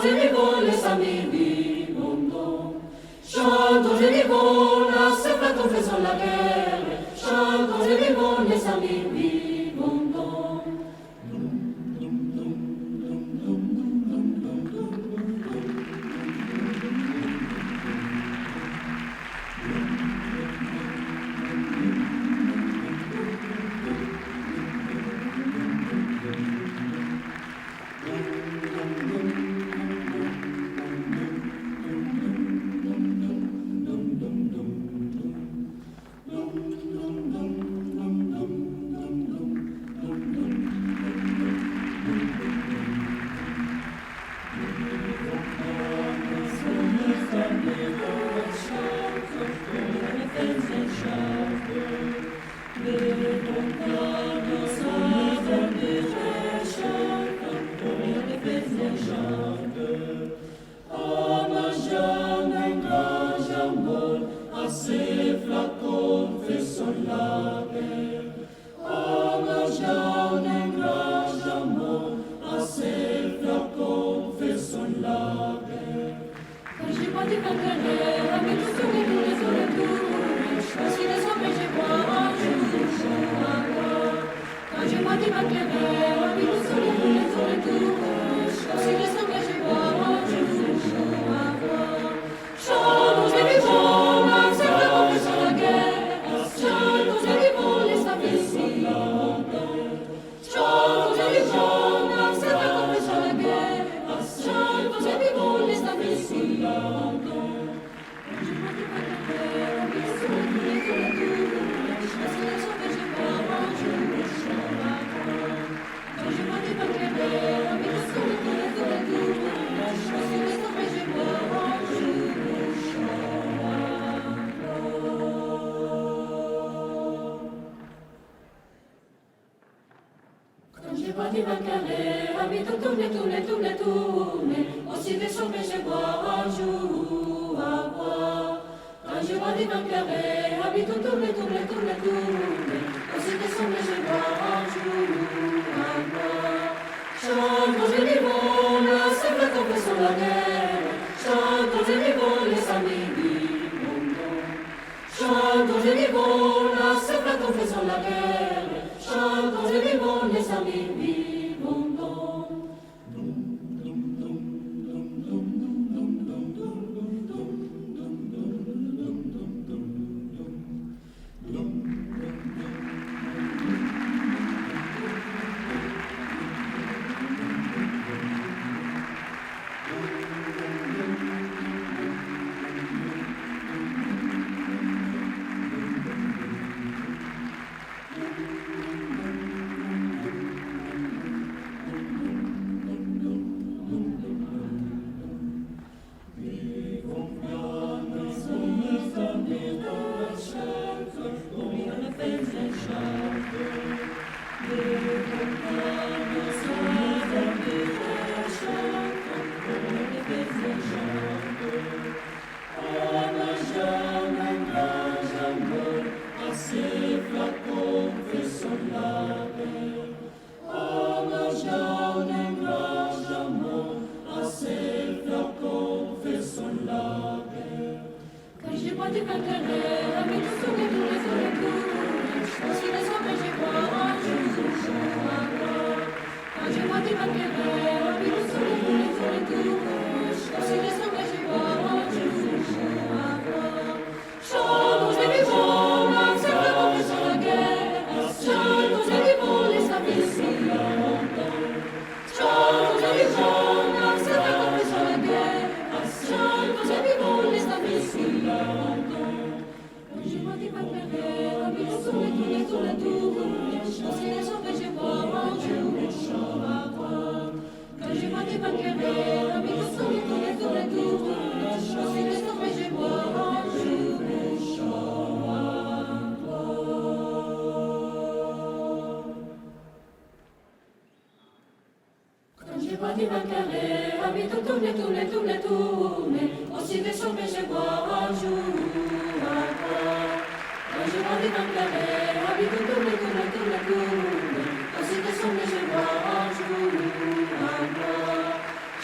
je vivo les amini mondo. Chanto, je vivo, la sera confessons la guerre. Chanto, je vivo les amini mondo.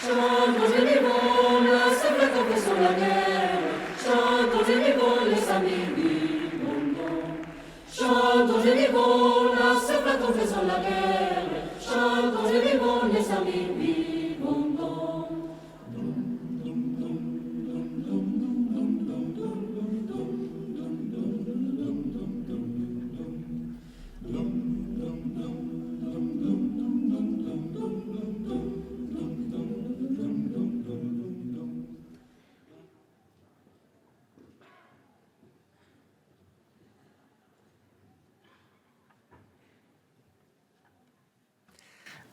Chante,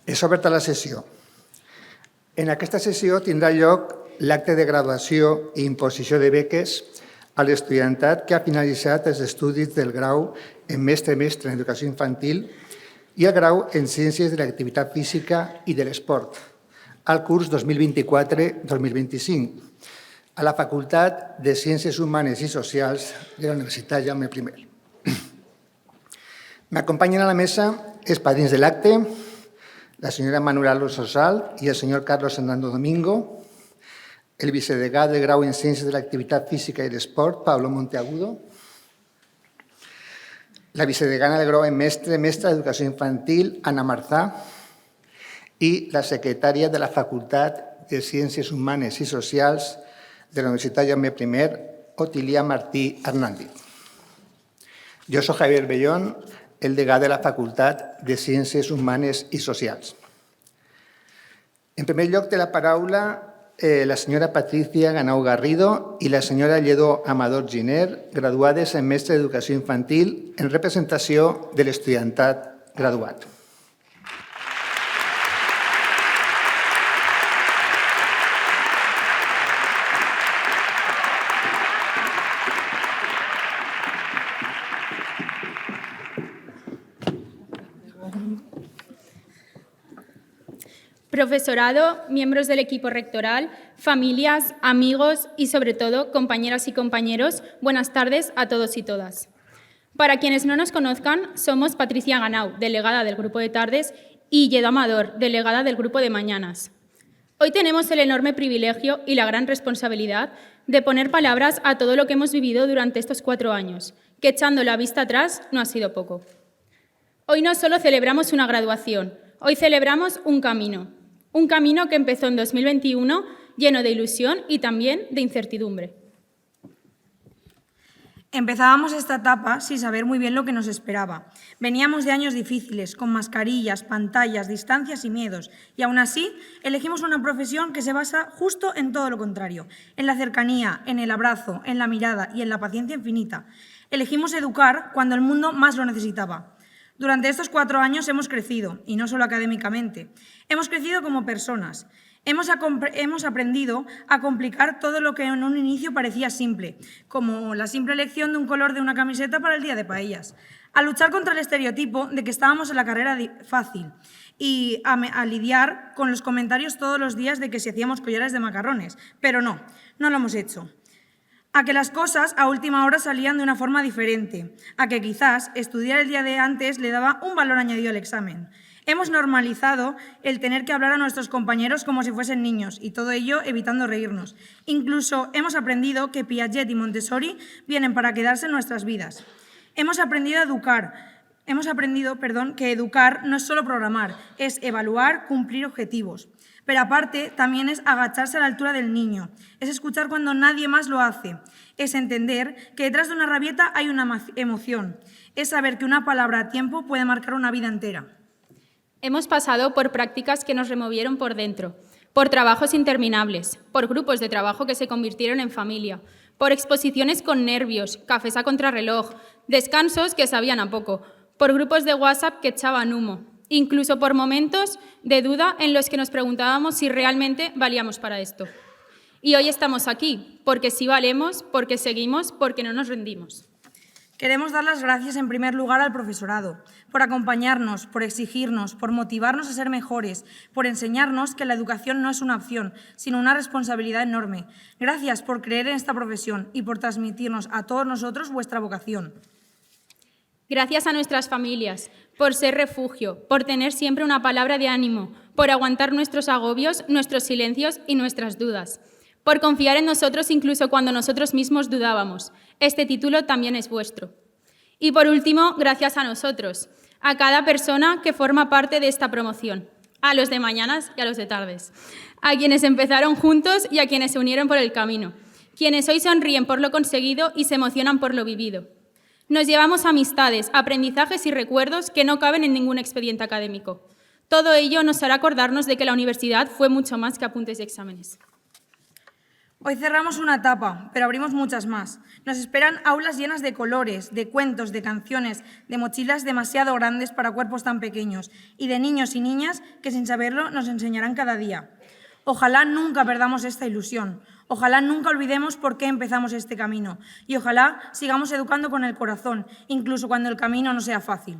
És oberta la sessió. En aquesta sessió tindrà lloc l'acte de graduació i imposició de beques a l'estudiantat que ha finalitzat els estudis del grau en mestre-mestre en educació infantil i el grau en ciències de l'activitat física i de l'esport, al curs 2024-2025, a la Facultat de Ciències Humanes i Socials de la Universitat Jaume I. M'acompanyen a la mesa els padrins de l'acte, la senyora Manuela Alonso Sal i el senyor Carlos Hernando Domingo, el vicedegà del grau en Ciències de l'Activitat Física i l'Esport, Pablo Monteagudo, la vicedegana del grau en mestre d'Educació Infantil, Ana Marzà, i la secretària de la Facultat de Ciències Humanes i Socials de la Universitat Jaume I, Otilia Martí Hernández. Jo soy Javier Bellón, el degà de la Facultat de Ciències Humanes i Socials. En primer lloc, té la paraula la senyora Patricia Ganau Garrido i la senyora Lledó Amador Giner, graduades en mestre d'Educació Infantil en representació de l'estudiantat graduat. Profesorado, miembros del equipo rectoral, familias, amigos y, sobre todo, compañeras y compañeros, buenas tardes a todos y todas. Para quienes no nos conozcan, somos Patricia Ganau, delegada del Grupo de Tardes, y Lledó Amador, delegada del Grupo de Mañanas. Hoy tenemos el enorme privilegio y la gran responsabilidad de poner palabras a todo lo que hemos vivido durante estos 4 años, que echando la vista atrás no ha sido poco. Hoy no solo celebramos una graduación, hoy celebramos un camino que empezó en 2021 lleno de ilusión y también de incertidumbre. Empezábamos esta etapa sin saber muy bien lo que nos esperaba. Veníamos de años difíciles, con mascarillas, pantallas, distancias y miedos, y aún así elegimos una profesión que se basa justo en todo lo contrario, en la cercanía, en el abrazo, en la mirada y en la paciencia infinita. Elegimos educar cuando el mundo más lo necesitaba. Durante estos 4 años hemos crecido, y no solo académicamente. Hemos crecido como personas. Hemos aprendido a complicar todo lo que en un inicio parecía simple, como la simple elección de un color de una camiseta para el día de paellas, a luchar contra el estereotipo de que estábamos en la carrera fácil y a lidiar con los comentarios todos los días de que si hacíamos collares de macarrones. Pero no lo hemos hecho. A que las cosas a última hora salían de una forma diferente, a que quizás estudiar el día de antes le daba un valor añadido al examen. Hemos normalizado el tener que hablar a nuestros compañeros como si fuesen niños y todo ello evitando reírnos. Incluso hemos aprendido que Piaget y Montessori vienen para quedarse en nuestras vidas. Hemos aprendido que educar no es solo programar, es evaluar, cumplir objetivos. Pero aparte, también es agacharse a la altura del niño, es escuchar cuando nadie más lo hace, es entender que detrás de una rabieta hay una emoción, es saber que una palabra a tiempo puede marcar una vida entera. Hemos pasado por prácticas que nos removieron por dentro, por trabajos interminables, por grupos de trabajo que se convirtieron en familia, por exposiciones con nervios, cafés a contrarreloj, descansos que sabían a poco, por grupos de WhatsApp que echaban humo, incluso por momentos de duda en los que nos preguntábamos si realmente valíamos para esto. Y hoy estamos aquí, porque sí valemos, porque seguimos, porque no nos rendimos. Queremos dar las gracias en primer lugar al profesorado, por acompañarnos, por exigirnos, por motivarnos a ser mejores, por enseñarnos que la educación no es una opción, sino una responsabilidad enorme. Gracias por creer en esta profesión y por transmitirnos a todos nosotros vuestra vocación. Gracias a nuestras familias, por ser refugio, por tener siempre una palabra de ánimo, por aguantar nuestros agobios, nuestros silencios y nuestras dudas, por confiar en nosotros incluso cuando nosotros mismos dudábamos. Este título también es vuestro. Y por último, gracias a nosotros, a cada persona que forma parte de esta promoción, a los de mañanas y a los de tardes, a quienes empezaron juntos y a quienes se unieron por el camino, quienes hoy sonríen por lo conseguido y se emocionan por lo vivido. Nos llevamos amistades, aprendizajes y recuerdos que no caben en ningún expediente académico. Todo ello nos hará acordarnos de que la universidad fue mucho más que apuntes y exámenes. Hoy cerramos una etapa, pero abrimos muchas más. Nos esperan aulas llenas de colores, de cuentos, de canciones, de mochilas demasiado grandes para cuerpos tan pequeños y de niños y niñas que sin saberlo nos enseñarán cada día. Ojalá nunca perdamos esta ilusión. Ojalá nunca olvidemos por qué empezamos este camino. Y ojalá sigamos educando con el corazón, incluso cuando el camino no sea fácil.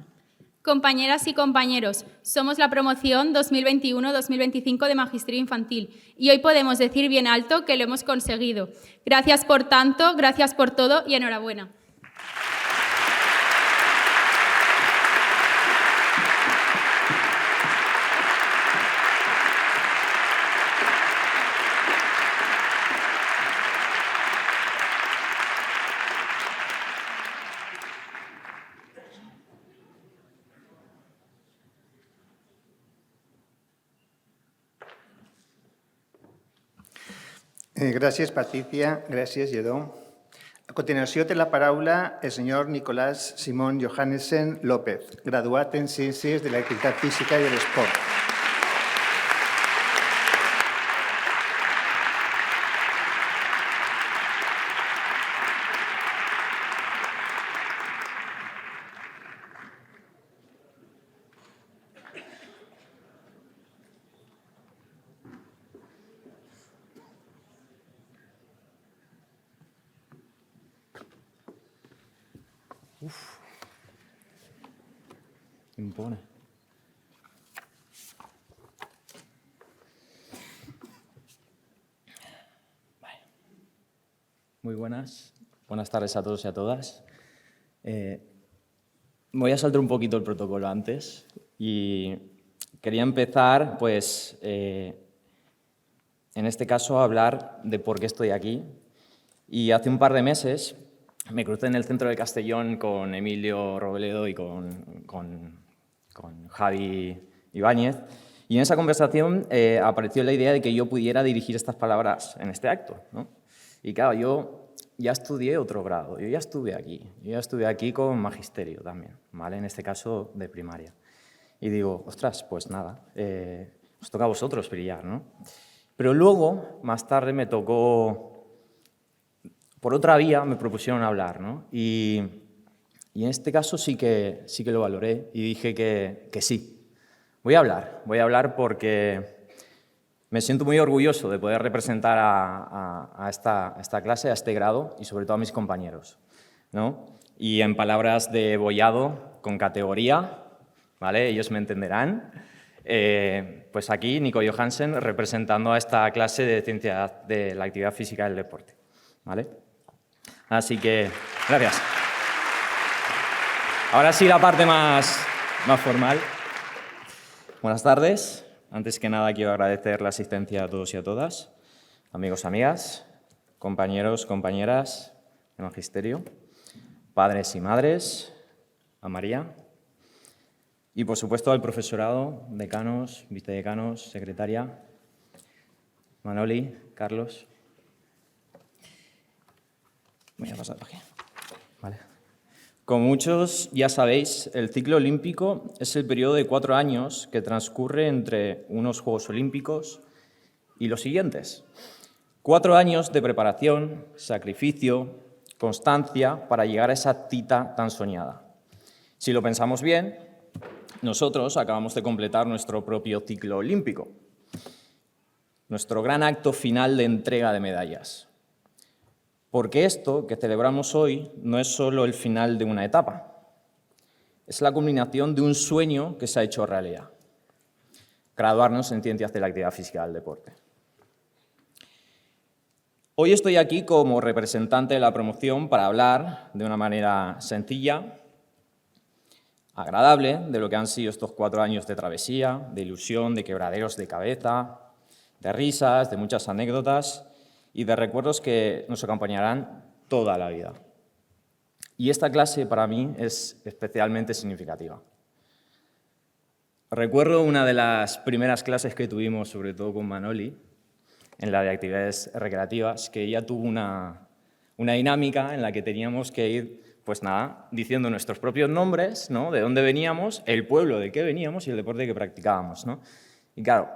Compañeras y compañeros, somos la promoción 2021-2025 de Magisterio Infantil y hoy podemos decir bien alto que lo hemos conseguido. Gracias por tanto, gracias por todo y enhorabuena. Gràcies, Patricia. Gràcies, Lledó. A continuació té la paraula el senyor Nicolás Simón Johannessen López, graduat en Ciències de l'Activitat Física i de l'Esport. Impone. Muy buenas tardes a todos y a todas. Voy a saltar un poquito el protocolo antes y quería empezar, pues, en este caso, a hablar de por qué estoy aquí. Y hace un par de meses me crucé en el centro de Castellón con Emilio Robledo y con Javi Ibáñez, y en esa conversación apareció la idea de que yo pudiera dirigir estas palabras en este acto, ¿no? Y claro, yo ya estudié otro grado, yo ya estuve aquí con magisterio también, ¿vale? En este caso de primaria. Y digo, ostras, pues nada, os toca a vosotros brillar, ¿no? Pero luego, más tarde, me tocó, por otra vía, me propusieron hablar, ¿no? Y en este caso sí que lo valoré y dije que sí. Voy a hablar porque me siento muy orgulloso de poder representar a esta clase, a este grado y sobre todo a mis compañeros, ¿no? Y en palabras de Bollado, con categoría, ¿vale? Ellos me entenderán. Pues aquí Nico Johannessen representando a esta clase de Ciencias de la Actividad Física y el Deporte, ¿vale? Así que, gracias. Ahora sí, la parte más formal. Buenas tardes. Antes que nada, quiero agradecer la asistencia a todos y a todas, amigos, amigas, compañeros, compañeras de magisterio, padres y madres, a María y, por supuesto, al profesorado, decanos, vicedecanos, secretaria, Manoli, Carlos. Voy a pasar por aquí. Vale. Como muchos ya sabéis, el ciclo olímpico es el periodo de 4 años que transcurre entre unos Juegos Olímpicos y los siguientes. 4 años de preparación, sacrificio, constancia para llegar a esa cita tan soñada. Si lo pensamos bien, nosotros acabamos de completar nuestro propio ciclo olímpico, nuestro gran acto final de entrega de medallas. Porque esto que celebramos hoy no es solo el final de una etapa, es la culminación de un sueño que se ha hecho realidad: graduarnos en Ciencias de la Actividad Física y del Deporte. Hoy estoy aquí como representante de la promoción para hablar de una manera sencilla, agradable, de lo que han sido estos 4 años de travesía, de ilusión, de quebraderos de cabeza, de risas, de muchas anécdotas y de recuerdos que nos acompañarán toda la vida. Y esta clase para mí es especialmente significativa. Recuerdo una de las primeras clases que tuvimos, sobre todo con Manoli, en la de actividades recreativas, que ella tuvo una dinámica en la que teníamos que ir, pues nada, diciendo nuestros propios nombres, ¿no? De dónde veníamos, el pueblo del que veníamos y el deporte que practicábamos, ¿no? Y claro,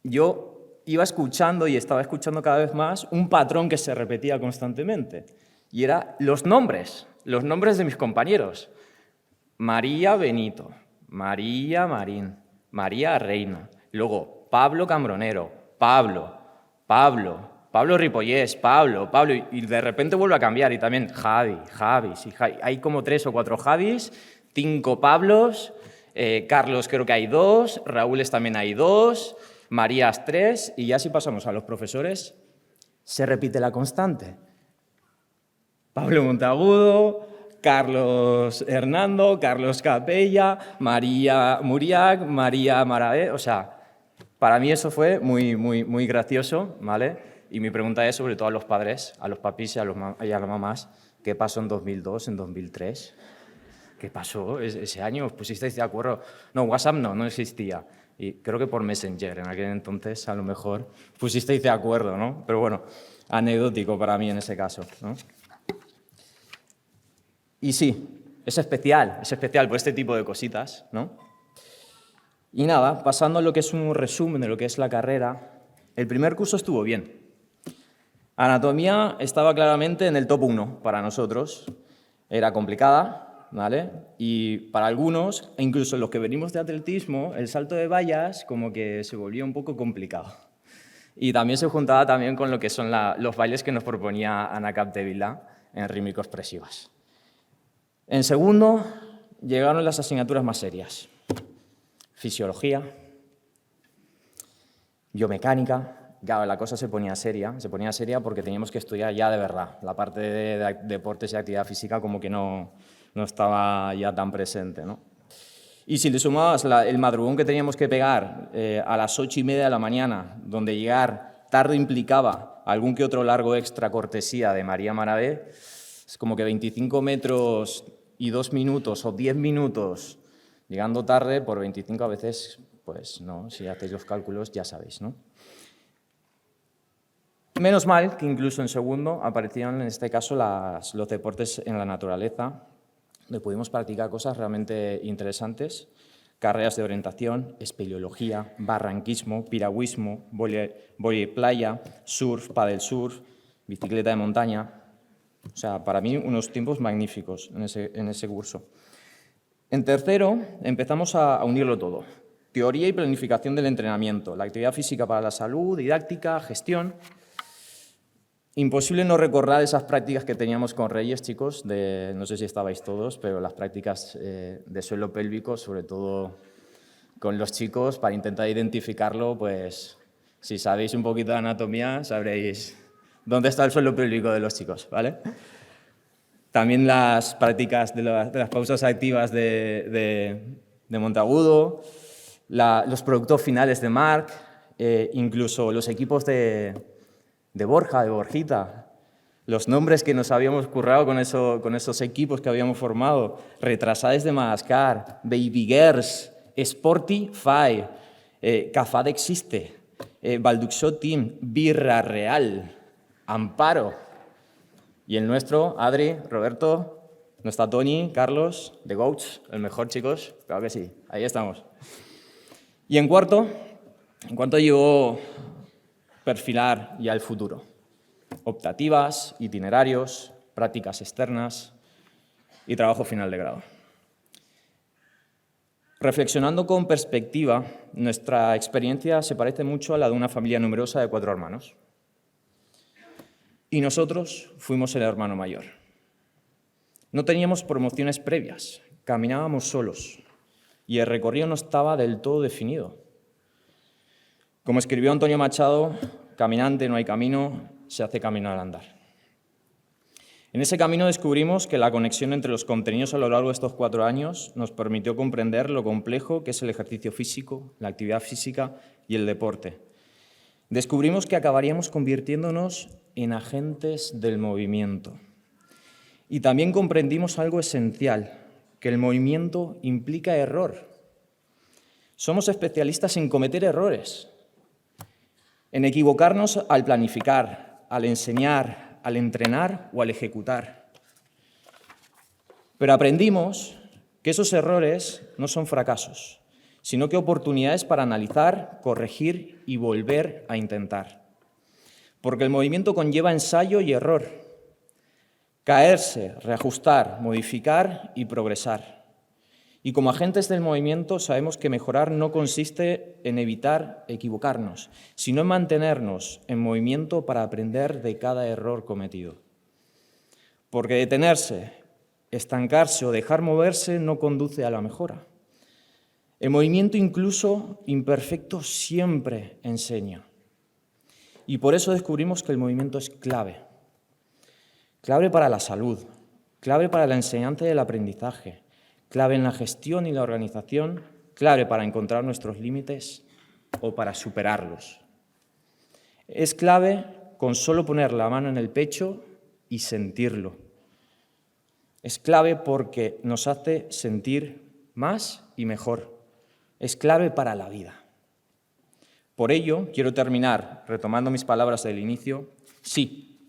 yo iba escuchando y estaba escuchando cada vez más un patrón que se repetía constantemente. Y era los nombres de mis compañeros. María Benito, María Marín, María Reina, luego Pablo Cambronero, Pablo Ripollés, Pablo, y de repente vuelve a cambiar, y también Javi. Hay como 3 o 4 Javis, 5 Pablos, Carlos creo que hay 2, Raúles también hay 2, Marías 3, y ya si pasamos a los profesores, se repite la constante. Pablo Montagudo, Carlos Hernando, Carlos Capella, María Muriac, María Maravé, o sea, para mí eso fue muy gracioso, ¿vale? Y mi pregunta es sobre todo a los padres, a los papis y a las mamás, ¿qué pasó en 2002, en 2003? ¿Qué pasó ese año? ¿Os pusisteis de acuerdo? No, WhatsApp no existía. Y creo que por Messenger en aquel entonces a lo mejor pusisteis de acuerdo, ¿no? Pero bueno, anecdótico para mí en ese caso, ¿no? Y sí, es especial por este tipo de cositas, ¿no? Y nada, pasando a lo que es un resumen de lo que es la carrera, el primer curso estuvo bien. Anatomía estaba claramente en el top 1 para nosotros. Era complicada, ¿vale? Y para algunos, incluso los que venimos de atletismo, el salto de vallas como que se volvía un poco complicado. Y también se juntaba también con lo que son los bailes que nos proponía Ana Capdevila en rítmico-expresivas. En segundo, llegaron las asignaturas más serias. Fisiología, biomecánica. Claro, la cosa se ponía seria porque teníamos que estudiar ya de verdad. La parte de deportes y actividad física como que no estaba ya tan presente, ¿no? Y si le sumabas el madrugón que teníamos que pegar a las 8:30 de la mañana, donde llegar tarde implicaba algún que otro largo extra cortesía de María Maravé, es como que 25 metros y 2 minutos o 10 minutos llegando tarde por 25 a veces, pues no, si hacéis los cálculos ya sabéis, ¿no? Menos mal que incluso en segundo aparecían en este caso los deportes en la naturaleza, donde pudimos practicar cosas realmente interesantes, carreras de orientación, espeleología, barranquismo, piragüismo, vóley playa, surf, paddle surf, bicicleta de montaña. O sea, para mí unos tiempos magníficos en ese curso. En tercero empezamos a unirlo todo. Teoría y planificación del entrenamiento, la actividad física para la salud, didáctica, gestión. Imposible no recordar esas prácticas que teníamos con Reyes, chicos, no sé si estabais todos, pero las prácticas de suelo pélvico, sobre todo con los chicos, para intentar identificarlo, pues si sabéis un poquito de anatomía, sabréis dónde está el suelo pélvico de los chicos, ¿vale? También las prácticas de las pausas activas de Montagudo, los productos finales de Marc, incluso los equipos de Borja, de Borjita, los nombres que nos habíamos currado con esos equipos que habíamos formado, Retrasades de Madagascar, Baby Girls, Sporty Five, Cafad Existe, Balduxo Team, Birra Real, Amparo, y el nuestro, Adri, Roberto, no está Tony, Carlos, The Goats, el mejor, chicos, claro que sí, ahí estamos. Y en cuarto llegó perfilar ya el futuro. Optativas, itinerarios, prácticas externas y trabajo final de grado. Reflexionando con perspectiva, nuestra experiencia se parece mucho a la de una familia numerosa de 4 hermanos. Y nosotros fuimos el hermano mayor. No teníamos promociones previas, caminábamos solos y el recorrido no estaba del todo definido. Como escribió Antonio Machado, caminante no hay camino, se hace camino al andar. En ese camino descubrimos que la conexión entre los contenidos a lo largo de estos 4 años nos permitió comprender lo complejo que es el ejercicio físico, la actividad física y el deporte. Descubrimos que acabaríamos convirtiéndonos en agentes del movimiento. Y también comprendimos algo esencial, que el movimiento implica error. Somos especialistas en cometer errores, en equivocarnos al planificar, al enseñar, al entrenar o al ejecutar. Pero aprendimos que esos errores no son fracasos, sino que oportunidades para analizar, corregir y volver a intentar. Porque el movimiento conlleva ensayo y error, caerse, reajustar, modificar y progresar. Y como agentes del movimiento sabemos que mejorar no consiste en evitar equivocarnos, sino en mantenernos en movimiento para aprender de cada error cometido. Porque detenerse, estancarse o dejar moverse no conduce a la mejora. El movimiento, incluso imperfecto, siempre enseña. Y por eso descubrimos que el movimiento es clave. Clave para la salud, clave para la enseñanza y el aprendizaje, clave en la gestión y la organización, clave para encontrar nuestros límites o para superarlos. Es clave con solo poner la mano en el pecho y sentirlo. Es clave porque nos hace sentir más y mejor. Es clave para la vida. Por ello, quiero terminar retomando mis palabras del inicio. Sí,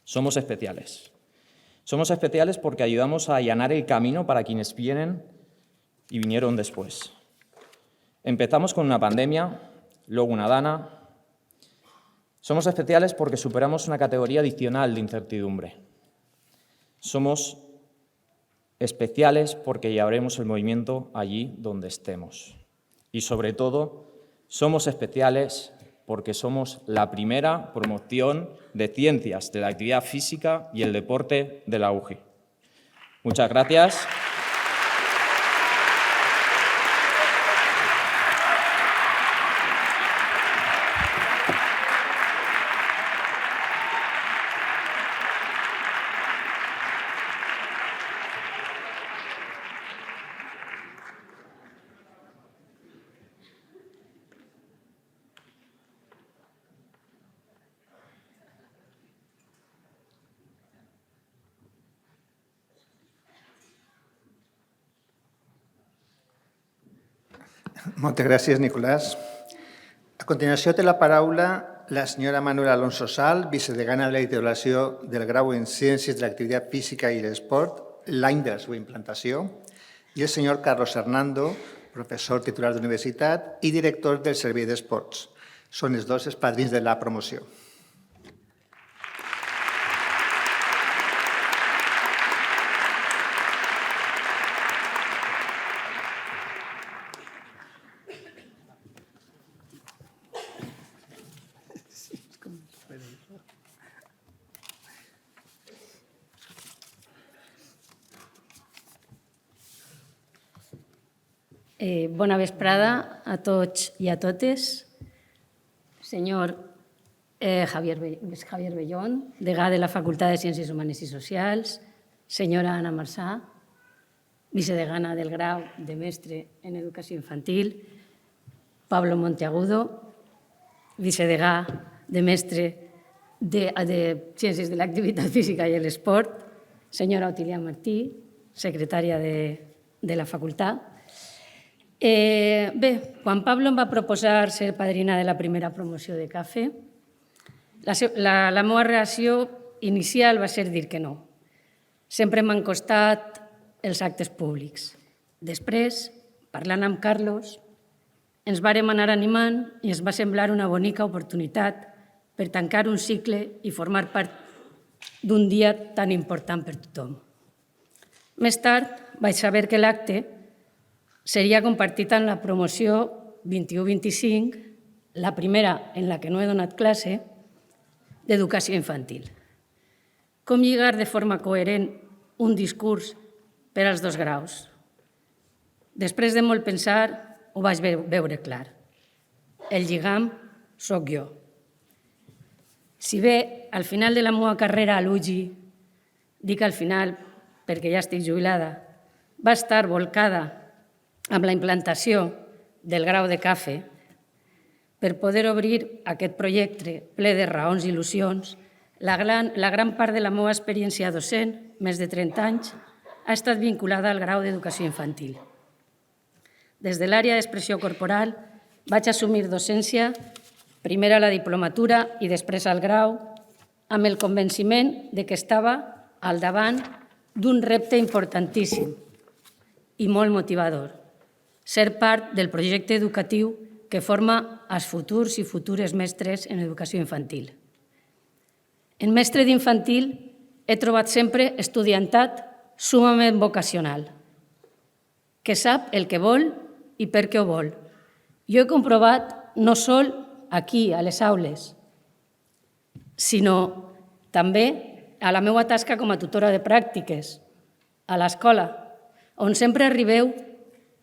somos especiales. Somos especiales porque ayudamos a allanar el camino para quienes vienen y vinieron después. Empezamos con una pandemia, luego una dana. Somos especiales porque superamos una categoría adicional de incertidumbre. Somos especiales porque llevaremos el movimiento allí donde estemos. Y sobre todo, somos especiales porque somos la primera promoción de ciencias de la actividad física y el deporte de la UGI. Muchas gracias. Moltes gràcies, Nicolás. A continuació té la paraula la senyora Manuela Alonso Sal, vicedegana de la titulació del grau en Ciències de l'Activitat Física i l'Esport, l'any de la seva implantació, i el senyor Carlos Hernando, professor titular d'universitat i director del Servei d'Esports. Són els dos els padrins de la promoció. Bona vesprada a tots i a totes. Senyor Javier Bellón, degà de la Facultat de Ciències Humanes i Socials, senyora Anna Marçà, vicedegana del grau de mestre en Educació Infantil, Pablo Monteagudo, vicedegà de mestre de Ciències de l'Activitat Física i l'Esport, senyora Otília Martí, secretària de la facultat. Bé, quan Pablo em va proposar ser padrina de la primera promoció de CAFE, la meva reacció inicial va ser dir que no. Sempre m'han costat els actes públics. Després, parlant amb Carlos, ens vàrem anar animant i ens va semblar una bonica oportunitat per tancar un cicle i formar part d'un dia tan important per tothom. Més tard vaig saber que l'acte seria compartit en la promoció 21-25, la primera en la que no he donat classe, d'educació infantil. Com lligar de forma coherent un discurs per als dos graus? Després de molt pensar, ho vaig veure clar. El lligam sóc jo. Si bé al final de la meva carrera a l'UGI, dic al final perquè ja estic jubilada, va estar volcada amb la implantació del grau de CAFE, per poder obrir aquest projecte ple de raons i il·lusions, la gran part de la meva experiència docent, més de 30 anys, ha estat vinculada al grau d'educació infantil. Des de l'àrea d'expressió corporal vaig assumir docència, primer a la diplomatura i després al grau, amb el convenciment de que estava al davant d'un repte importantíssim i molt motivador. ser part del projecte educatiu que forma els futurs i futures mestres en educació infantil. En mestre d'infantil he trobat sempre estudiantat sumament vocacional, que sap el que vol i per què ho vol. Jo he comprovat no sol aquí, a les aules, sinó també a la meva tasca com a tutora de pràctiques, a l'escola, on sempre arribeu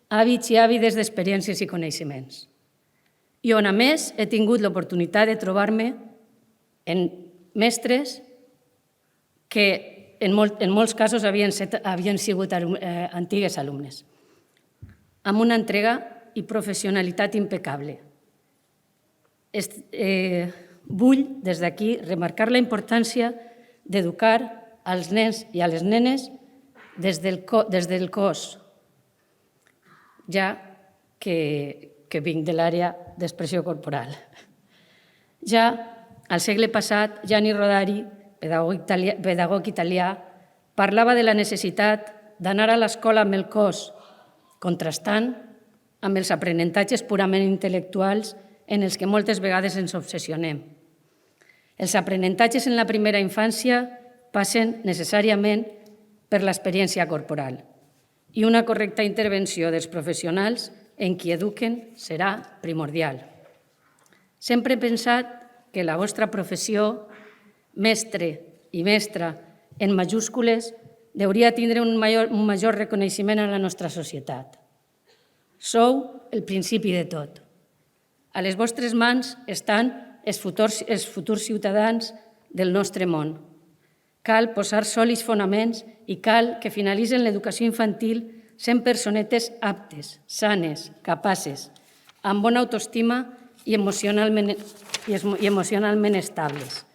àvids i àvides d'experiències i coneixements. I on, a més, he tingut l'oportunitat de trobar-me en mestres que en molts casos havien sigut antigues alumnes, amb una entrega i professionalitat impecable. Vull, des d'aquí, remarcar la importància d'educar als nens i a les nenes des del cos, ja que vinc de l'àrea d'expressió corporal. Ja al segle passat, Gianni Rodari, pedagog italià, parlava de la necessitat d'anar a l'escola amb el cos, contrastant amb els aprenentatges purament intel·lectuals en els que moltes vegades ens obsessionem. Els aprenentatges en la primera infància passen necessàriament per l'experiència corporal i una correcta intervenció dels professionals en qui eduquen serà primordial. Sempre he pensat que la vostra professió, mestre i mestra en majúscules, hauria de tindre un major reconeixement a la nostra societat. Sou el principi de tot. A les vostres mans estan els futurs ciutadans del nostre món. Cal posar sòlids fonaments i cal que finalitzen l'educació infantil sent personetes aptes, sanes, capaces, amb bona autoestima i emocionalment estables.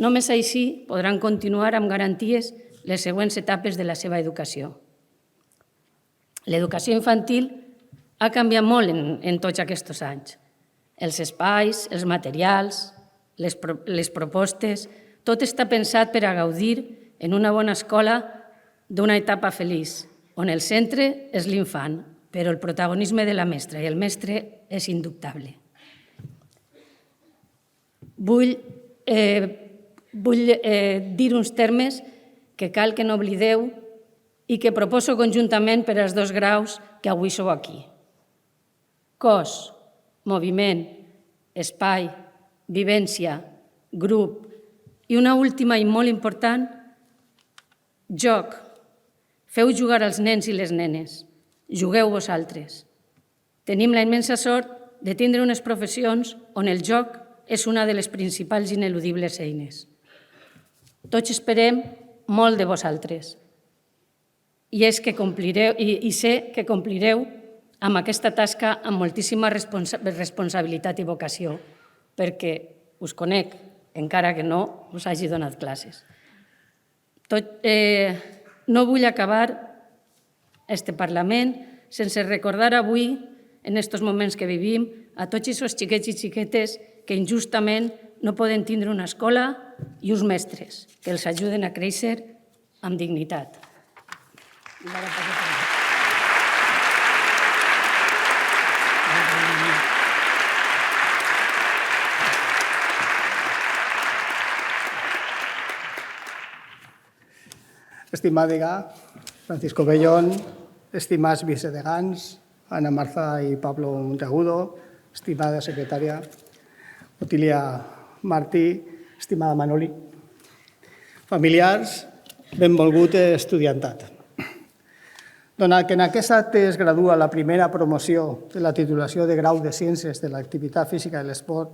Només així podran continuar amb garanties les següents etapes de la seva educació. L'educació infantil ha canviat molt en tots aquests anys. Els espais, els materials, les propostes, tot està pensat per a gaudir en una bona escola d'una etapa feliç, on el centre és l'infant, però el protagonisme de la mestra i el mestre és indubtable. Vull dir uns termes que cal que no oblideu i que proposo conjuntament per als 2 graus que avui sou aquí. Cos, moviment, espai, vivència, grup i una última i molt important, joc. Feu jugar als nens i les nenes. Jugueu vosaltres. Tenim la immensa sort de tindre unes professions on el joc és una de les principals i ineludibles eines. Tots esperem molt de vosaltres i sé que complireu amb aquesta tasca amb moltíssima responsabilitat i vocació, perquè us conec, encara que no us hagi donat classes. No vull acabar este Parlament sense recordar avui, en aquests moments que vivim, a tots aquests xiquets i xiquetes que injustament no poden tindre una escola i uns mestres que els ajuden a créixer amb dignitat. Estimat degà, Francisco Bellón, estimats vicedegans, Ana Marza i Pablo Monteagudo, estimada secretària Otília Martí, estimada Manoli, familiars, benvolgut estudiantat. Donat que en aquest acte es gradua la primera promoció de la titulació de grau de Ciències de l'Activitat Física i l'Esport,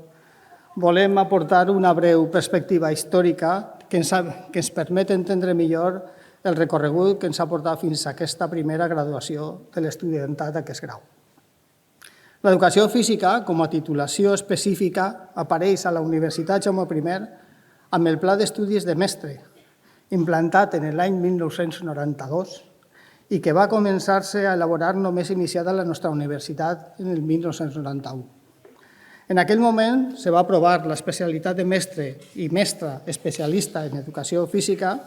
volem aportar una breu perspectiva històrica que ens permet entendre millor el recorregut que ens ha portat fins a aquesta primera graduació de l'estudiantat d'aquest grau. L'educació física, com a titulació específica, apareix a la Universitat Jaume I amb el Pla d'Estudis de Mestre, implantat en l'any 1992 i que va començar-se a elaborar només iniciada la nostra universitat en el 1991. En aquell moment se va aprovar l'especialitat de mestre i mestra especialista en educació física,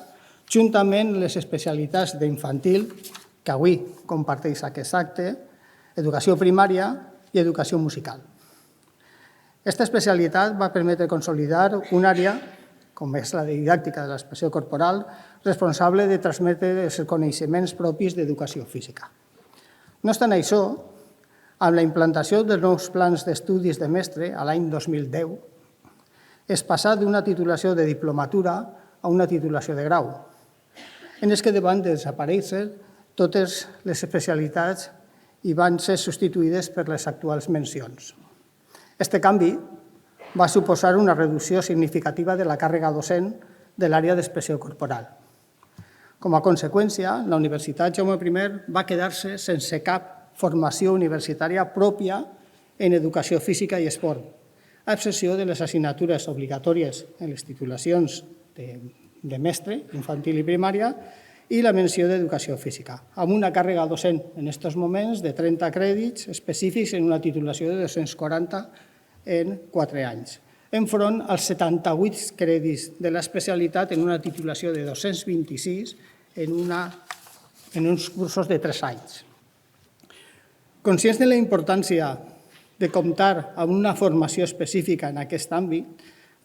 juntament amb les especialitats d'infantil, que avui comparteix aquest acte, educació primària i educació musical. Aquesta especialitat va permetre consolidar una àrea, com és la de didàctica de l'expressió corporal, responsable de transmetre els coneixements propis d'educació física. No obstant això, amb la implantació dels nous plans d'estudis de mestre a l'any 2010, es passa d'una titulació de diplomatura a una titulació de grau, en els que van desaparèixer totes les especialitats i van ser substituïdes per les actuals mencions. Aquest canvi va suposar una reducció significativa de la càrrega docent de l'àrea d'expressió corporal. Com a conseqüència, la Universitat Jaume I va quedar-se sense cap formació universitària pròpia en educació física i esport, a excepció de les assignatures obligatòries en les titulacions de mestre, infantil i primària, i la menció d'educació física, amb una càrrega docent en aquests moments de 30 crèdits específics en una titulació de 240 en 4 anys, enfront als 78 crèdits de l'especialitat en una titulació de 226 en uns cursos de 3 anys. Conscients de la importància de comptar amb una formació específica en aquest àmbit,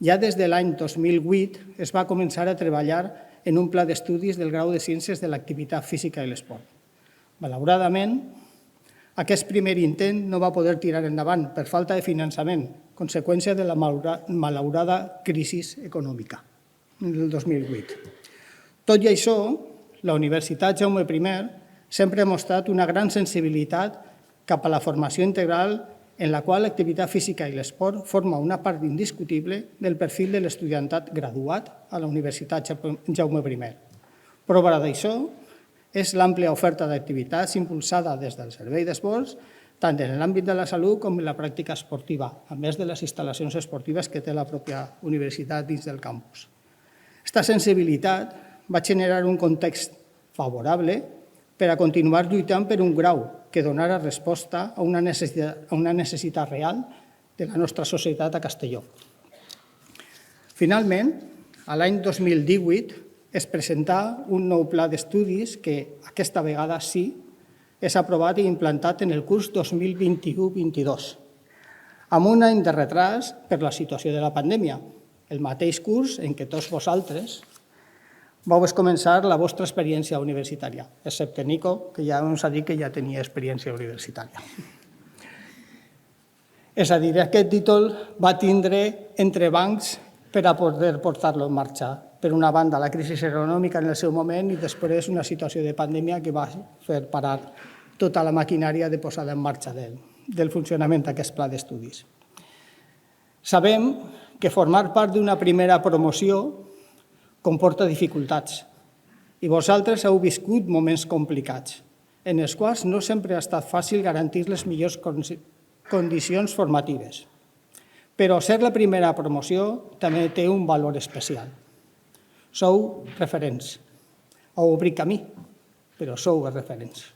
ja des de l'any 2008 es va començar a treballar en un pla d'estudis del grau de Ciències de l'Activitat Física i l'Esport. Malauradament, aquest primer intent no va poder tirar endavant per falta de finançament, conseqüència de la malaurada crisi econòmica del 2008. Tot i això, la Universitat Jaume I sempre ha mostrat una gran sensibilitat cap a la formació integral en la qual l'activitat física i l'esport forma una part indiscutible del perfil de l'estudiantat graduat a la Universitat Jaume I. Prova d'això és l'àmplia oferta d'activitats impulsada des del Servei d'Esports, tant en l'àmbit de la salut com en la pràctica esportiva, a més de les instal·lacions esportives que té la pròpia universitat dins del campus. Aquesta sensibilitat va generar un context favorable per a continuar lluitant per un grau que donara resposta a una necessitat real de la nostra societat a Castelló. Finalment, l'any 2018 es presentà un nou pla d'estudis que aquesta vegada sí és aprovat i implantat en el curs 2021-22, amb un any de retras per la situació de la pandèmia, el mateix curs en què tots vosaltres vau començar la vostra experiència universitària, excepte Nico, que ja ens ha dit que ja tenia experiència universitària. És a dir, aquest títol va tindre entrebancs per a poder portar-lo en marxa. Per una banda, la crisi econòmica en el seu moment i després una situació de pandèmia que va fer parar tota la maquinària de posada en marxa del funcionament d'aquest pla d'estudis. Sabem que formar part d'una primera promoció comporta dificultats i vosaltres heu viscut moments complicats, en els quals no sempre ha estat fàcil garantir les millors condicions formatives. Però ser la primera promoció també té un valor especial. Sou referents. Heu obrit camí, però sou els referents.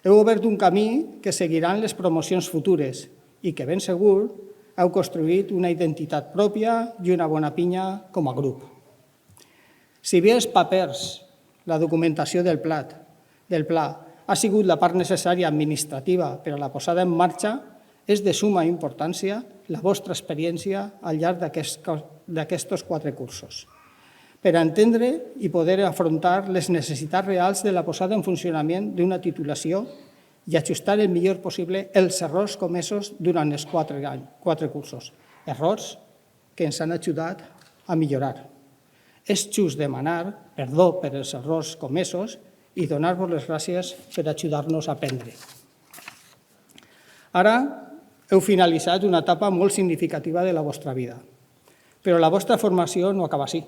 Heu obert un camí que seguiran les promocions futures i que ben segur heu construït una identitat pròpia i una bona pinya com a grup. Si bé els papers, la documentació del pla ha sigut la part necessària administrativa per a la posada en marxa, és de suma importància la vostra experiència al llarg d'aquests 4 cursos, per entendre i poder afrontar les necessitats reals de la posada en funcionament d'una titulació i ajustar el millor possible els errors comesos durant els 4 cursos, errors que ens han ajudat a millorar. És just demanar perdó per els errors comesos i donar-vos les gràcies per ajudar-nos a aprendre. Ara heu finalitzat una etapa molt significativa de la vostra vida, però la vostra formació no acaba així.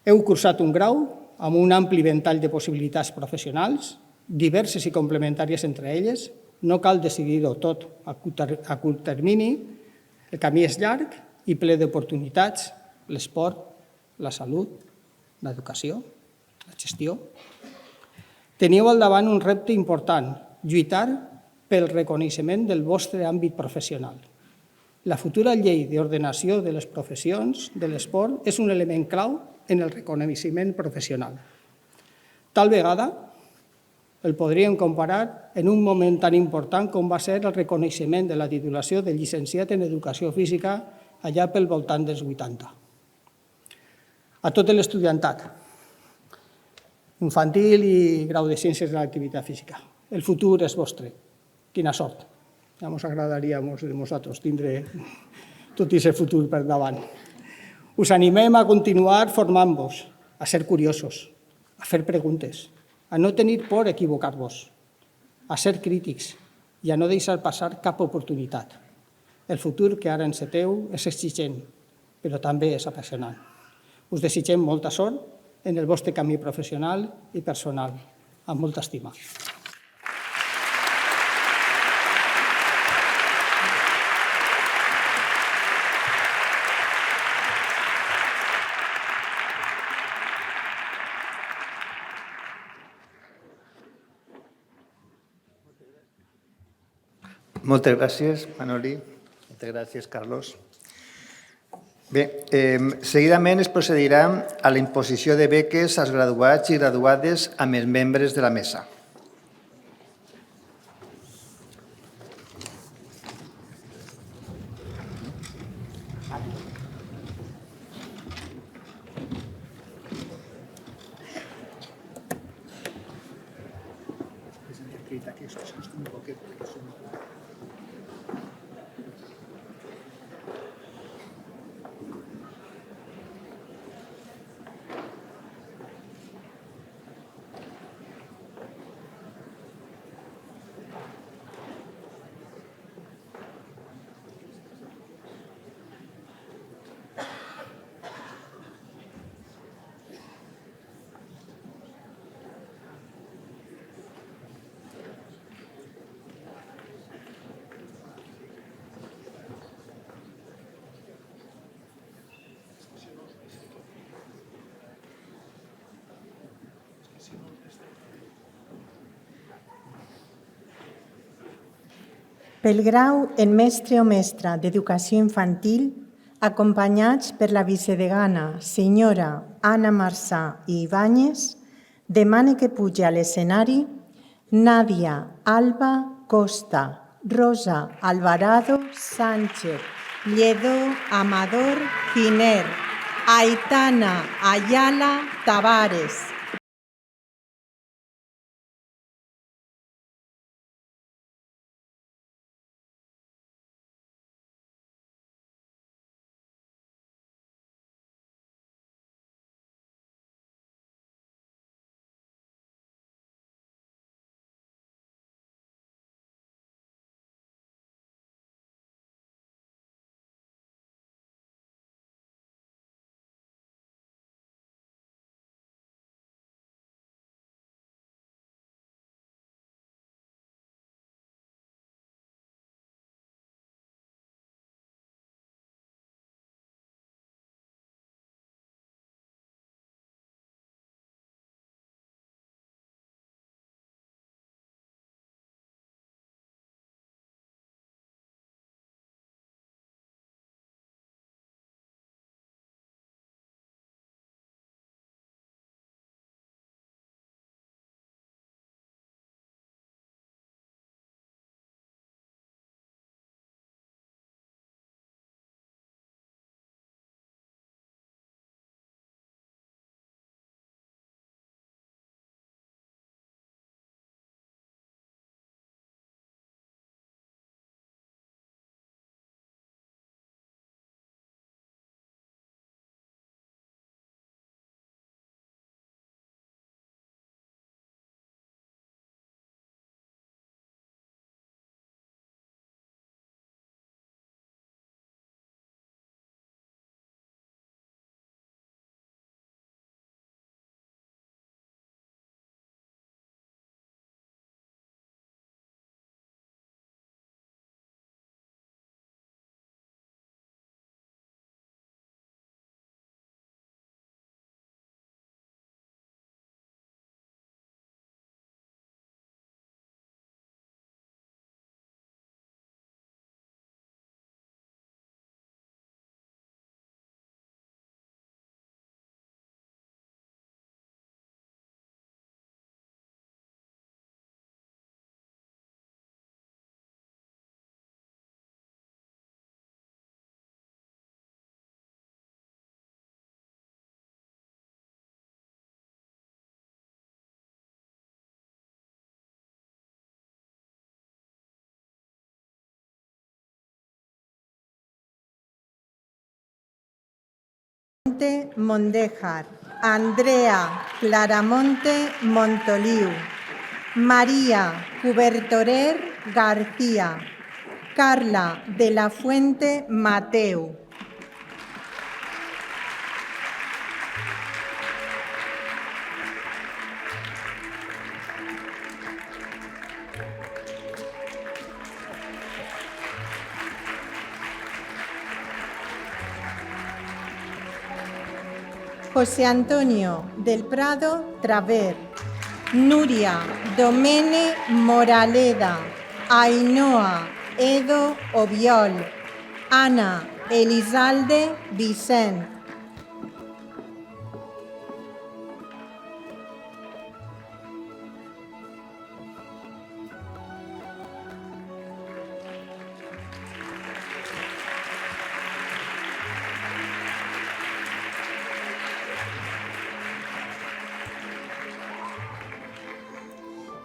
Heu cursat un grau amb un ampli ventall de possibilitats professionals, diverses i complementàries entre elles, no cal decidir-ho tot a curt termini, el camí és llarg i ple d'oportunitats, l'esport, la salut, l'educació, la gestió. Teniu al davant un repte important, lluitar pel reconeixement del vostre àmbit professional. La futura llei d'ordenació de les professions de l'esport és un element clau en el reconeixement professional. Tal vegada, El podríem comparar en un moment tan important com va ser el reconeixement de la titulació de llicenciat en Educació Física allà pel voltant dels 80. A tot l'estudiantat, infantil i grau de Ciències de l'Activitat Física. El futur és vostre. Quina sort. Ja ens agradaria a nosaltres tindre tot aquest futur per davant. Us animem a continuar formant-vos, a ser curiosos, a fer preguntes, a no tenir por a equivocar-vos, a ser crítics i a no deixar passar cap oportunitat. El futur que ara enceteu és exigent, però també és apassionant. Us desitgem molta sort en el vostre camí professional i personal, amb molta estima. Moltes gràcies, Manoli. Moltes gràcies, Carlos. Bé, seguidament es procedirà a la imposició de beques als graduats i graduades amb els membres de la mesa. Pel grau en mestre o mestra d'Educació Infantil, acompanyats per la vicedegana senyora Anna Marçà i Ibáñez, demane que pugi a l'escenari Nàdia Alba Costa, Rosa Alvarado Sánchez, Lledó Amador Giner, Aitana Ayala Tavares, Claramonte Mondéjar, Andrea Claramonte Montoliu, María Cubertorer García, Carla de la Fuente Mateu. José Antonio del Prado Traver, Nuria Domene Moraleda, Ainhoa Edo Obiol, Ana Elizalde Vicent.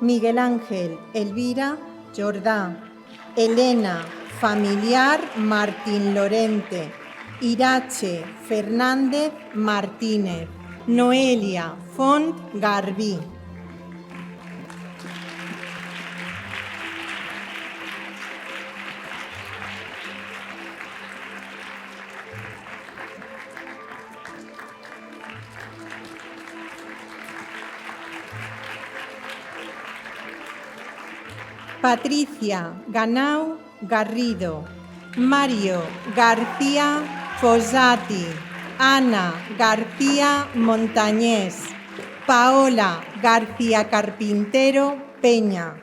Miguel Ángel Elvira Jordá, Elena Familiar Martín Lorente, Irache Fernández Martínez, Noelia Font Garbí. Patricia Ganau Garrido, Mario García Fossati, Ana García Montañés, Paola García Carpintero Peña.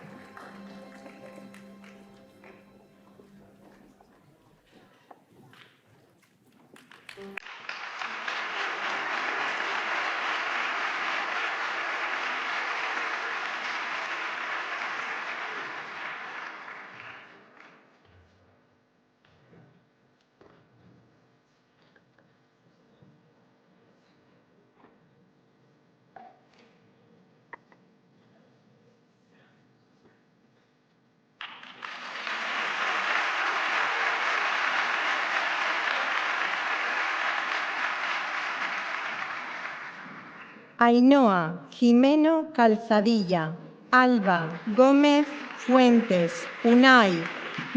Ainhoa Jimeno Calzadilla, Alba Gómez Fuentes, Unai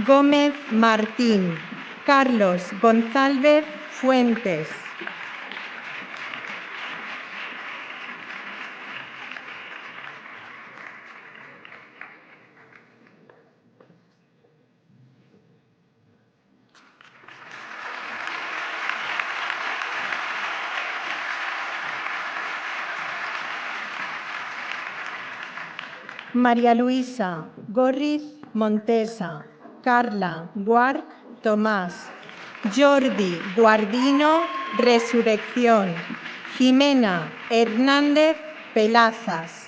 Gómez Martín, Carlos González Fuentes. María Luisa Gorriz Montesa, Carla Guarc Tomás, Jordi Guardino Resurrección, Jimena Hernández Pelazas.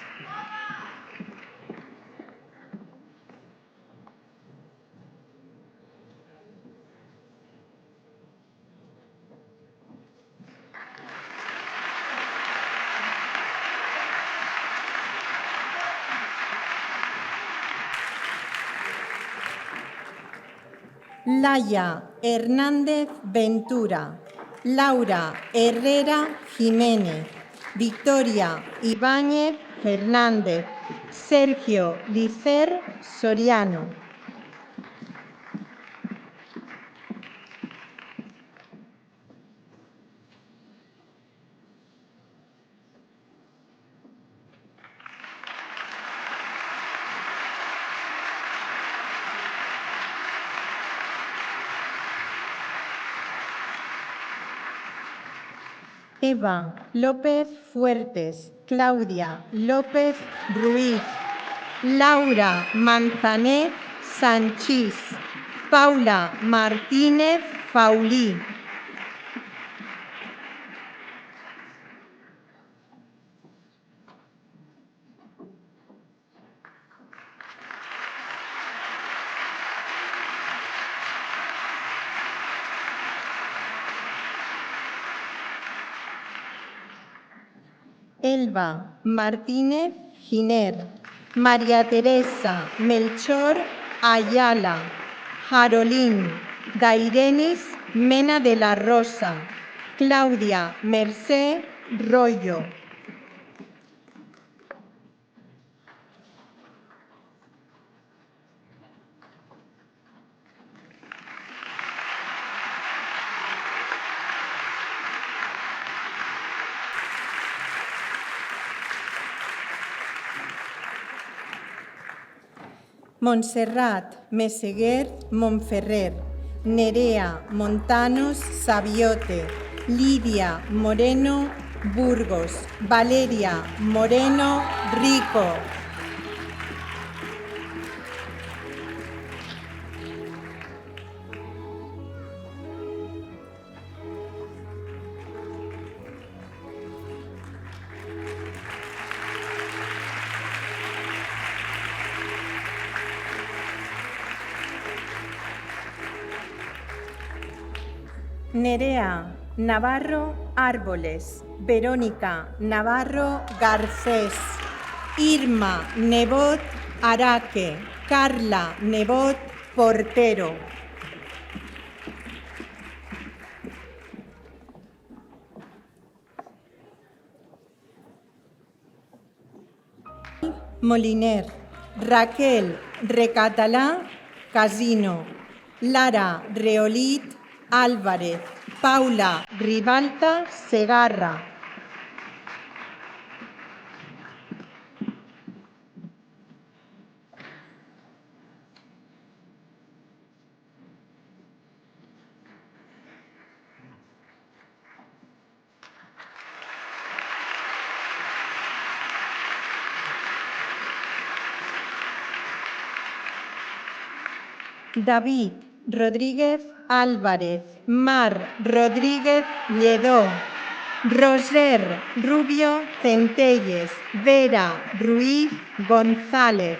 Laia Hernández Ventura, Laura Herrera Jiménez, Victoria Ibáñez Fernández, Sergio Licer Soriano. Eva López Fuertes, Claudia López Ruiz, Laura Manzanet Sanchís, Paula Martínez Faulí. Elba Martínez Giner, María Teresa Melchor Ayala, Jarolín Dairenis Mena de la Rosa, Claudia Mercé Rollo. Montserrat Meseguer Monferrer, Nerea Montanos Sabiote, Lidia Moreno Burgos, Valeria Moreno Rico. Nerea Navarro Árboles, Verónica Navarro Garcés, Irma Nebot Araque, Carla Nebot Portero. Moliner, Raquel Recatalá Casino, Lara Reolit Álvarez, Paula Ribalta Segarra. David Rodríguez Álvarez, Mar Rodríguez Lledó, Roser Rubio Centelles, Vera Ruiz González.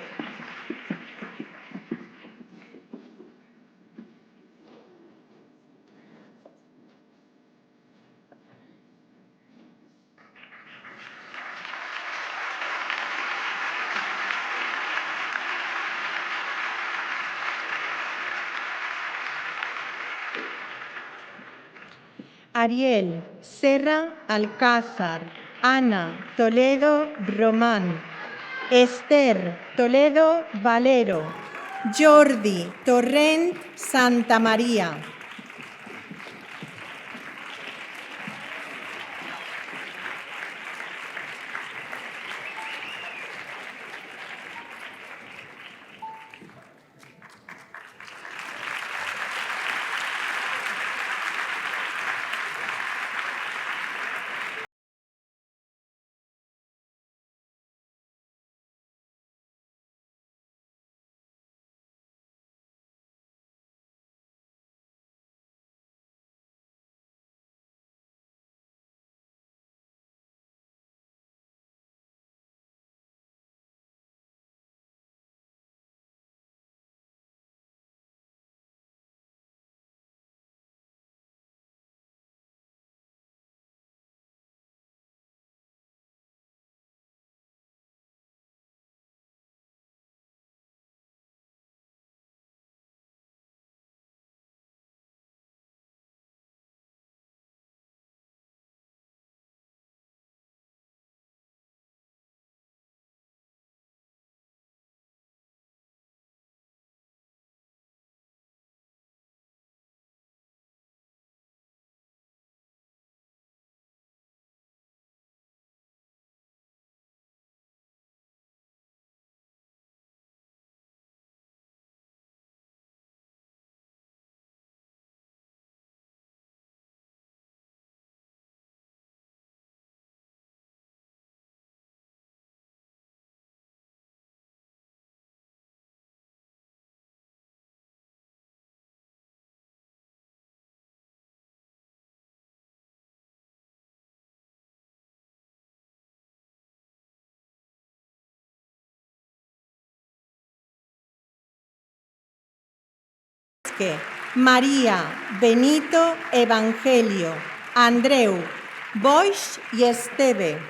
Ariel Serra Alcázar, Ana Toledo Román, Esther Toledo Valero, Jordi Torrent Santamaría. María Benito Evangelio, Andreu Boix y Esteve.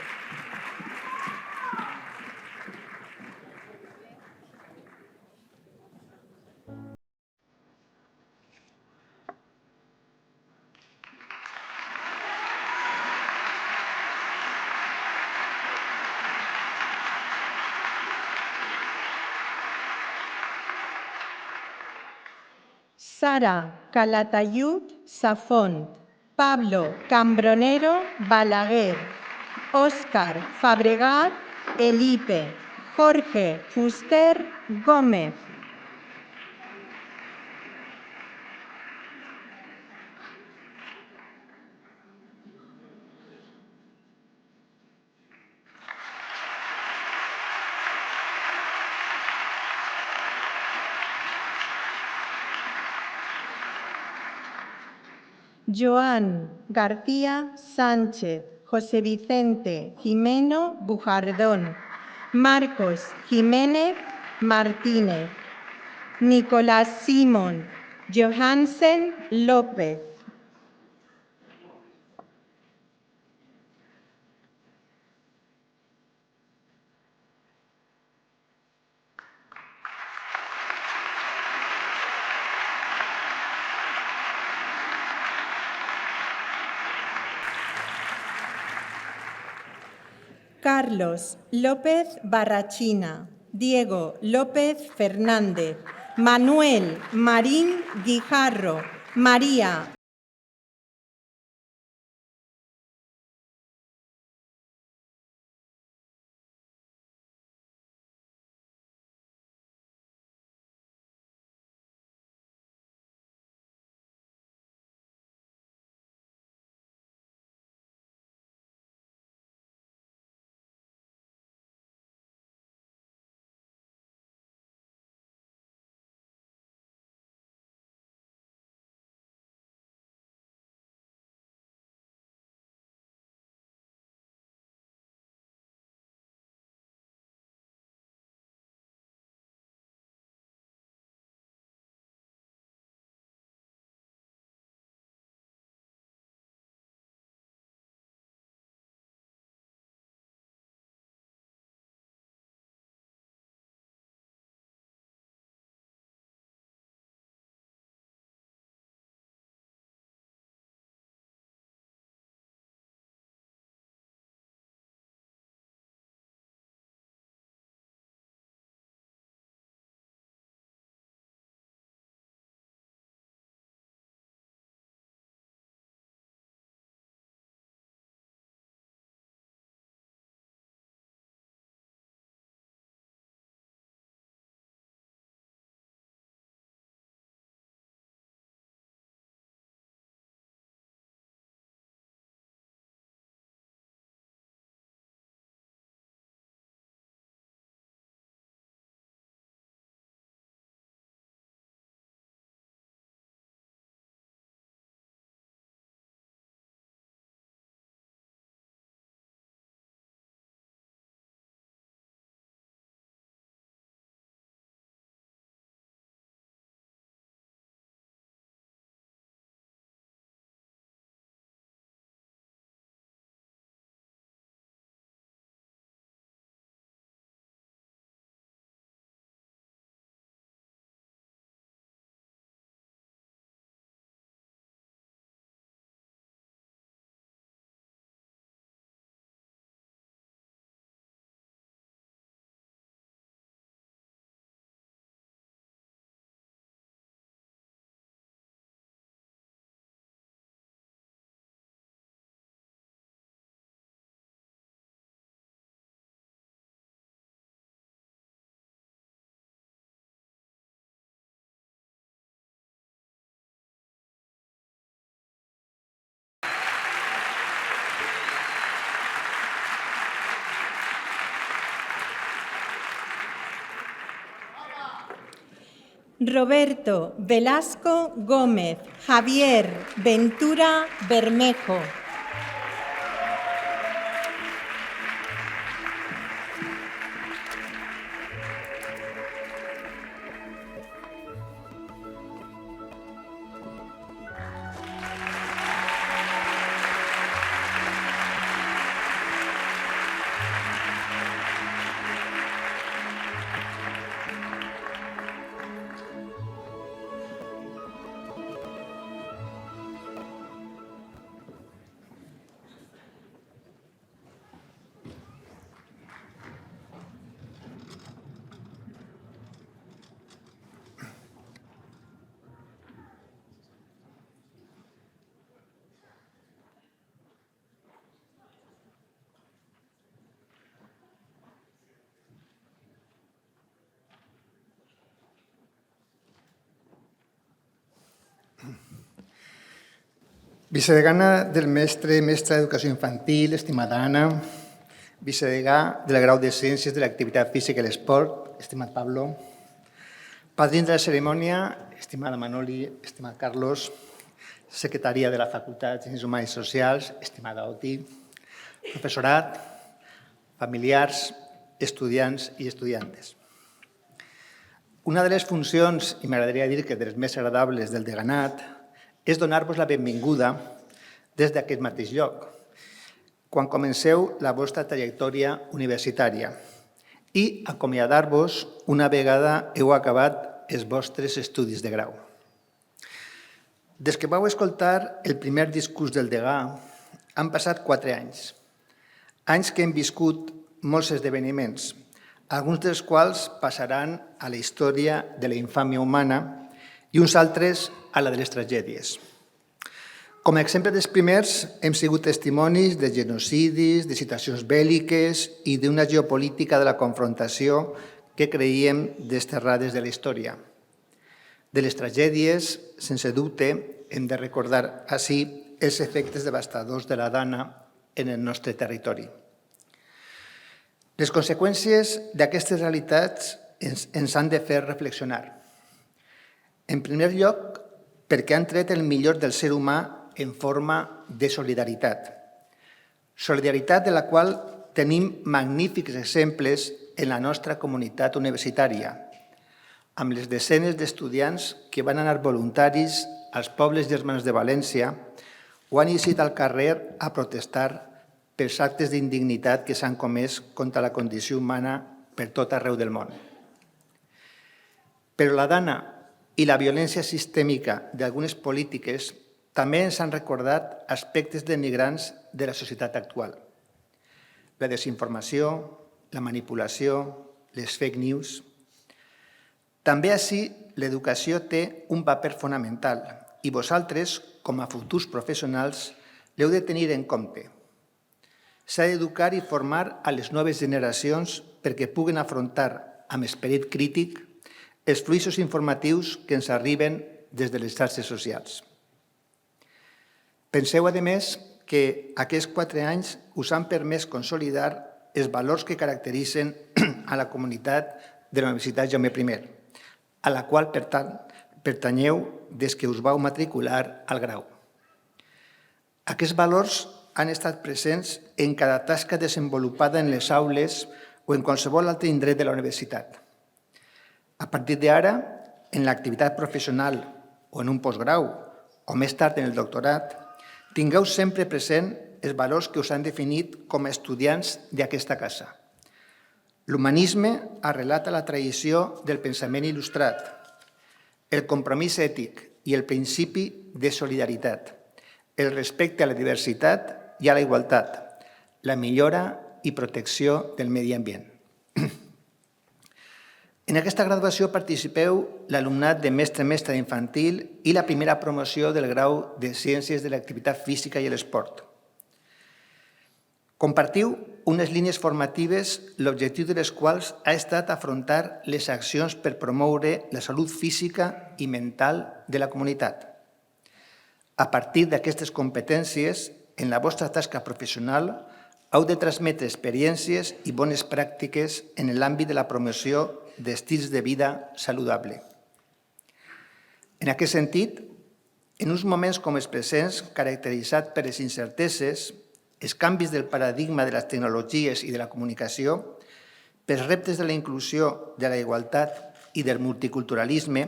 Sara Calatayud Safont, Pablo Cambronero Balaguer, Óscar Fabregat Elipe, Jorge Fuster Gómez. Joan García Sánchez, José Vicente Jimeno Bujardón, Marcos Jiménez Martínez, Nicolás Simón Johansen López. Carlos López Barrachina, Diego López Fernández, Manuel Marín Guijarro, María Roberto Velasco Gómez, Javier Ventura Bermejo. Vicedegana del mestre d'Educació Infantil, estimada Anna, vicedegà del grau de Ciències de l'Activitat Física i l'Esport, estimat Pablo, padrins de la cerimònia, estimada Manoli, estimat Carlos, secretària de la Facultat de Ciències Humanes i Socials, estimada Oti, professorat, familiars, estudiants i estudiantes. Una de les funcions, i m'agradaria dir que de les més agradables del deganat, és donar-vos la benvinguda des d'aquest mateix lloc, quan comenceu la vostra trajectòria universitària i acomiadar-vos una vegada heu acabat els vostres estudis de grau. Des que vau escoltar el primer discurs del degà, han passat 4 anys, anys que hem viscut molts esdeveniments, alguns dels quals passaran a la història de la infàmia humana i uns altres a la de les tragèdies. Com a exemple dels primers, hem sigut testimonis de genocidis, de situacions bèl·liques i d'una geopolítica de la confrontació que creiem desterrades de la història. De les tragèdies, sense dubte, hem de recordar així els efectes devastadors de la dana en el nostre territori. Les conseqüències d'aquestes realitats ens han de fer reflexionar. En primer lloc, perquè han tret el millor del ser humà en forma de solidaritat. Solidaritat de la qual tenim magnífics exemples en la nostra comunitat universitària, amb les desenes d'estudiants que van anar voluntaris als pobles germans de València o han eixit al carrer a protestar pels actes d'indignitat que s'han comès contra la condició humana per tot arreu del món. Però la dana i la violència sistèmica d'algunes polítiques també ens han recordat aspectes denigrants de la societat actual. La desinformació, la manipulació, les fake news. També així l'educació té un paper fonamental i vosaltres, com a futurs professionals, l'heu de tenir en compte. S'ha d'educar i formar a les noves generacions perquè puguen afrontar amb esperit crític els fluixos informatius que ens arriben des de les xarxes socials. Penseu, a més, que aquests 4 anys us han permès consolidar els valors que caracteritzen a la comunitat de la Universitat Jaume I, a la qual, per tant, pertanyeu des que us vau matricular al grau. Aquests valors han estat presents en cada tasca desenvolupada en les aules o en qualsevol altre indret de la universitat. A partir d'ara, en l'activitat professional o en un postgrau o més tard en el doctorat, tingueu sempre present els valors que us han definit com a estudiants d'aquesta casa. L'humanisme arrelat a la tradició del pensament il·lustrat, el compromís ètic i el principi de solidaritat, el respecte a la diversitat i a la igualtat, la millora i protecció del medi ambient. En aquesta graduació participeu l'alumnat de mestre infantil i la primera promoció del grau de Ciències de l'Activitat Física i l'Esport. Compartiu unes línies formatives l'objectiu de les quals ha estat afrontar les accions per promoure la salut física i mental de la comunitat. A partir d'aquestes competències, en la vostra tasca professional, heu de transmetre experiències i bones pràctiques en l'àmbit de la promoció d'estils de vida saludable. En aquest sentit, en uns moments com els presents, caracteritzats per les incerteses, els canvis del paradigma de les tecnologies i de la comunicació, pels reptes de la inclusió, de la igualtat i del multiculturalisme,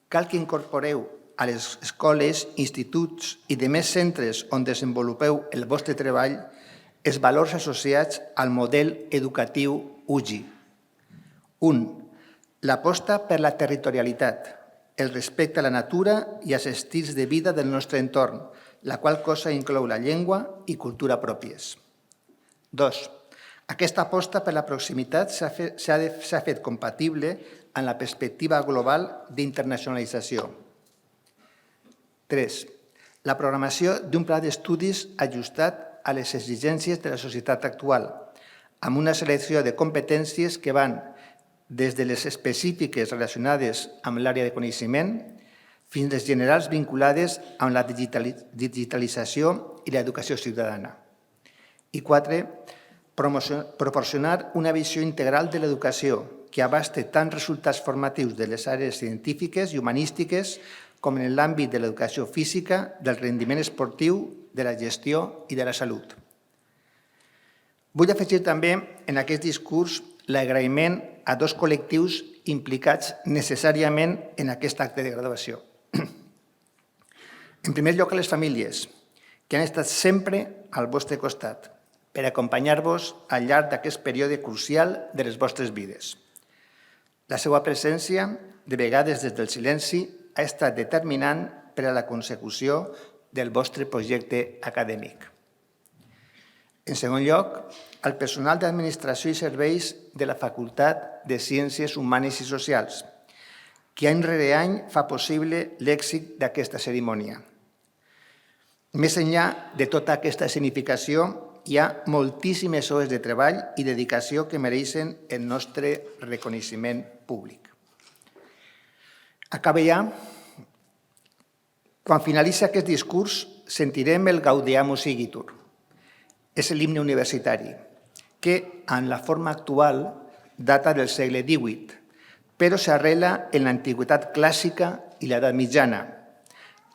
cal que incorporeu a les escoles, instituts i demés centres on desenvolupeu el vostre treball els valors associats al model educatiu UGI. 1. L'aposta per la territorialitat, el respecte a la natura i als estils de vida del nostre entorn, la qual cosa inclou la llengua i cultura pròpies. 2. Aquesta aposta per la proximitat s'ha fet compatible amb la perspectiva global d'internacionalització. 3. La programació d'un pla d'estudis ajustat a les exigències de la societat actual, amb una selecció de competències que van des de les específiques relacionades amb l'àrea de coneixement fins les generals vinculades amb la digitalització i l'educació ciutadana. I 4, proporcionar una visió integral de l'educació que abaste tant resultats formatius de les àrees científiques i humanístiques com en l'àmbit de l'educació física, del rendiment esportiu, de la gestió i de la salut. Vull afegir també en aquest discurs l'agraïment a 2 col·lectius implicats necessàriament en aquest acte de graduació. En primer lloc, a les famílies, que han estat sempre al vostre costat per acompanyar-vos al llarg d'aquest període crucial de les vostres vides. La seva presència, de vegades des del silenci, ha estat determinant per a la consecució del vostre projecte acadèmic. En segon lloc, al personal d'Administració i Serveis de la Facultat de Ciències Humanes i Socials, que any rere any fa possible l'èxit d'aquesta cerimònia. Més enllà de tota aquesta significació, hi ha moltíssimes hores de treball i dedicació que mereixen el nostre reconeixement públic. Acaba ja. Quan finalitzi aquest discurs, sentirem el Gaudeamus Igitur. És l'himne universitari, que en la forma actual data del segle XVIII, però s'arrela en l'antiguitat clàssica i l'edat mitjana,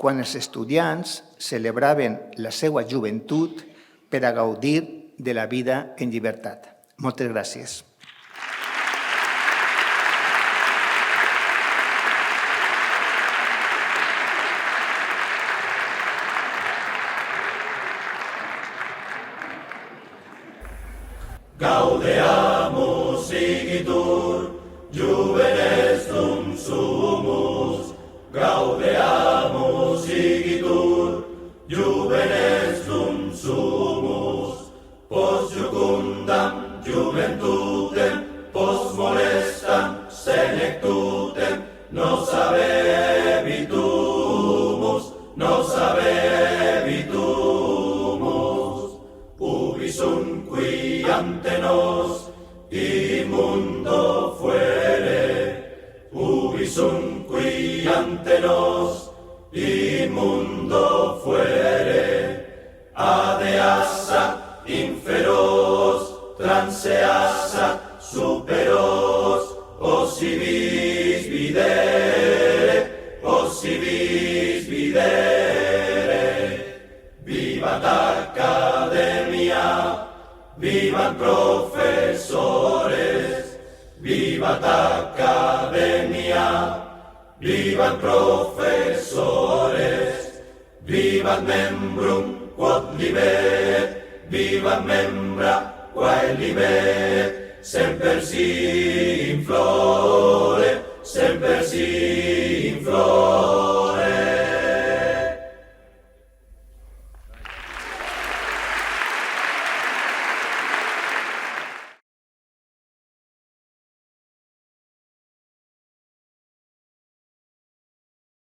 quan els estudiants celebraven la seva joventut per a gaudir de la vida en llibertat. Moltes gràcies. Gaudeamus igitur, juvenes dum sumus. Gaudeamus igitur, juvenes dum sumus. Post jucundam juventutem, post molestam senectutem, nos habebitumus, nos habebitumus. Ubi sunt qui ante nos immundo fuere, ubi sunt qui ante nos immundo fuere, adeassa inferos, transeassa superos, osi vis videre, osi vis videre. Vivat Academia, vivat profesores, vivat Academia, vivat profesores, vivat membrum quod libet, vivat membra quae libet, semper si in flore, semper si in flore.